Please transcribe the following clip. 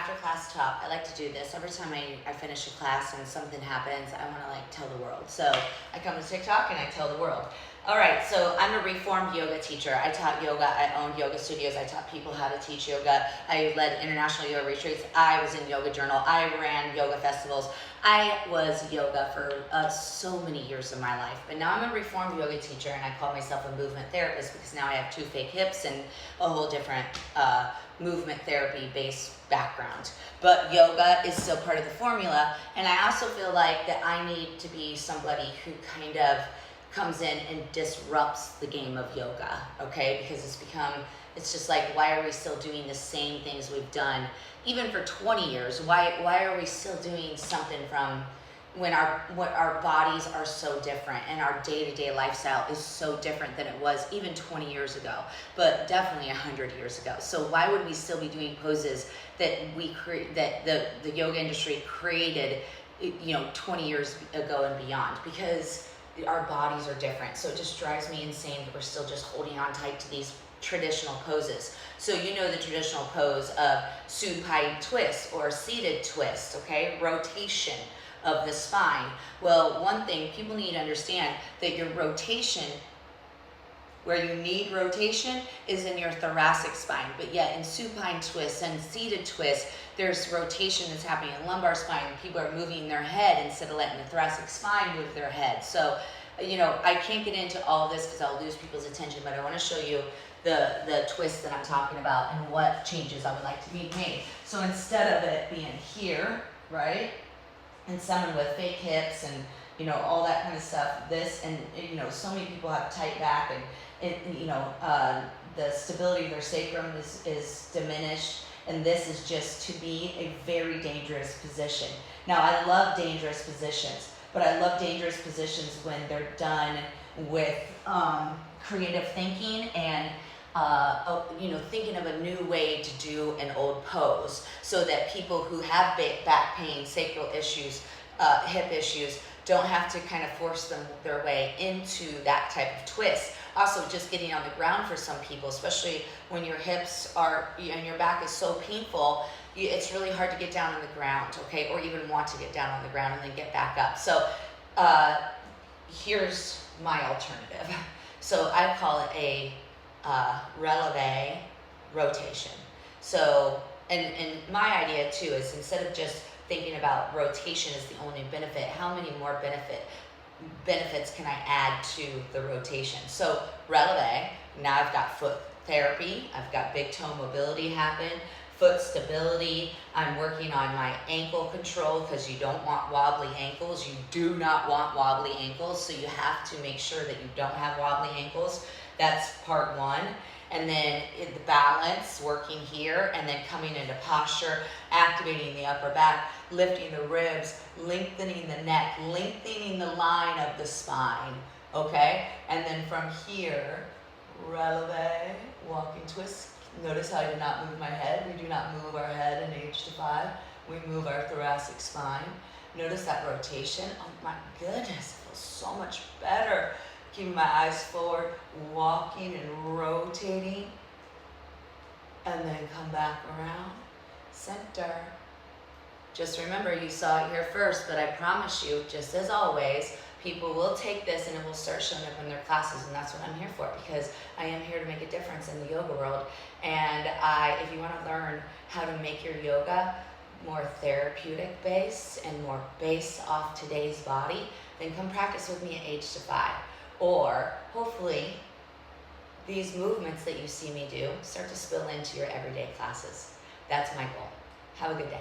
after class talk, I like to do this. Every time I finish a class and something happens, I want to like tell the world. So I come to TikTok and I tell the world. All right, so I'm a reformed yoga teacher. I taught yoga, I owned yoga studios, I taught people how to teach yoga. I led international yoga retreats. I was in Yoga Journal. I ran yoga festivals. I was yoga for so many years of my life. But now I'm a reformed yoga teacher and I call myself a movement therapist because now I have 2 fake hips and a whole different movement therapy based background. But yoga is still part of the formula, and I also feel like that I need to be somebody who kind of comes in and disrupts the game of yoga, okay? Because it's just like, why are we still doing the same things we've done even for 20 years? Why are we still doing something from when our bodies are so different and our day-to-day lifestyle is so different than it was even 20 years ago, but definitely 100 years ago. So why would we still be doing poses that the yoga industry created 20 years ago and beyond? Because our bodies are different. So it just drives me insane that we're still just holding on tight to these traditional poses. So you know the traditional pose of supine twist or seated twist, okay? Rotation of the spine. Well, one thing people need to understand, that your rotation, where you need rotation, is in your thoracic spine. But yet in supine twist and seated twist, there's rotation that's happening in the lumbar spine. People are moving their head instead of letting the thoracic spine move their head. So, I can't get into all of this because I'll lose people's attention, but I want to show you the twist that I'm talking about and what changes I would like to be made. So instead of it being here, right, and someone with fake hips and all that kind of stuff, this, and so many people have tight back and the stability of their sacrum is diminished, and this is just to be a very dangerous position. Now I love dangerous positions, but I love dangerous positions when they're done with creative thinking and thinking of a new way to do an old pose, so that people who have back pain, sacral issues, hip issues, don't have to kind of force their way into that type of twist. Also, just getting on the ground for some people, especially when your hips are and your back is so painful, it's really hard to get down on the ground, okay, or even want to get down on the ground and then get back up. So here's my alternative. So I call it a releve rotation. So, and my idea too is, instead of just thinking about rotation as the only benefit, how many more benefits can I add to the rotation? So releve, now I've got foot therapy, I've got big toe mobility happen, foot stability, I'm working on my ankle control, because you don't want wobbly ankles. You do not want wobbly ankles, so you have to make sure that you don't have wobbly ankles. That's part 1. And then the balance, working here, and then coming into posture, activating the upper back, lifting the ribs, lengthening the neck, lengthening the line of the spine, okay? And then from here, releve, walking twist. Notice how I did not move my head. We do not move our head in AgeDEFY. We move our thoracic spine. Notice that rotation. Oh my goodness, it feels so much better. Keeping my eyes forward, walking and rotating, and then come back around, center. Just remember, you saw it here first, but I promise you, just as always, people will take this and it will start showing up in their classes, and that's what I'm here for, because I am here to make a difference in the yoga world. And if you want to learn how to make your yoga more therapeutic based and more based off today's body, then come practice with me at AgeDEFY. Or hopefully these movements that you see me do start to spill into your everyday classes. That's my goal. Have a good day.